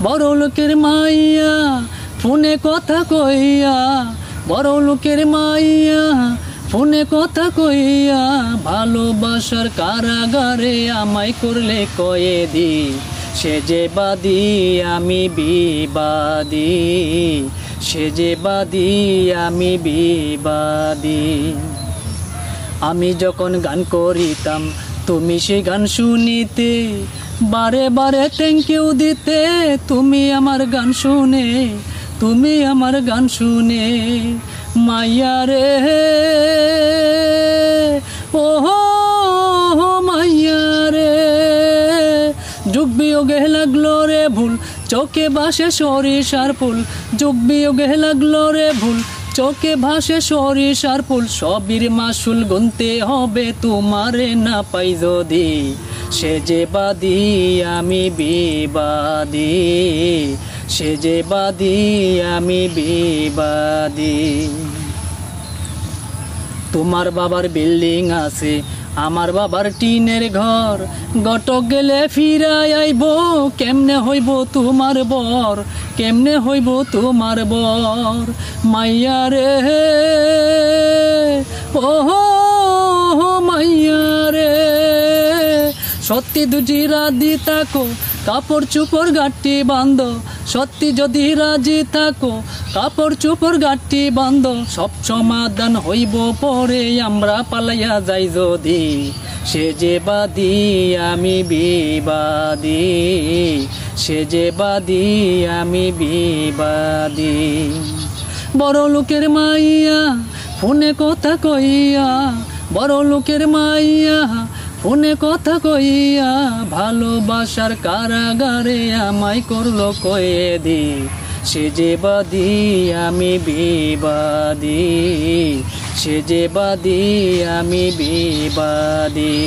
বড় লোকের মাইয়া ফোনে কথা কইয়া, বড় লোকের মাইয়া ফোনে কথা কইয়া, ভালোবাসার কারাগারে আমায় করলে কয়েদি। সে যে বাদী আমি বিবাদী, সে যে বাদী আমি বিবাদী। আমি যখন গান করিতাম তুমি সে গান শুনিতে, বারে বারে থ্যাংক ইউ দিতে তুমি আমার গান শুনে, তুমি আমার গান শুনে। মাইয়া রে ও মাইয়া রে, যুগ বিয়োগে লাগলো রে ভুল, চোখে ভাসে সরিষার ফুল। যুগ বিয়োগে লাগলো রে ভুল, চোখে ভাসে সরিষার ফুল। সবির মাসুল গুনতে হবে তোমারে না পাই যদি, সে যে বাদী আমি বিবাদী, সে যে বাদী আমি বিবাদী। তোমার বাবার বিল্ডিং আছে, আমার বাবার টিনের ঘর, গটক গেলে ফিরাই আইব, কেমনে হইব তোমার বর, কেমনে হইব তোমার বর। মাইয়া রে ও মাইয়া রে, সত্যি দুজি রাজি থাকো কাপড় চুপড় গাঁটটি বান্ধ, সত্যি যদি রাজি থাকো কাপড় চুপড় গাঁটটি বান্ধ। সব সমাধান হইব পরে আমরা পালাইয়া যাই যদি, সে যে বাদী আমি বিবাদী, সে যে বাদী আমি বিবাদী। বড় লোকের মাইয়া ফোনে কথা কইয়া, বড় লোকের মাইয়া ফোনে কথা কইয়া, ভালোবাসার কারাগারে আমায় করলো কয়েদি। সে যে বাদী আমি বিবাদী, সে যে বাদী আমি বিবাদী।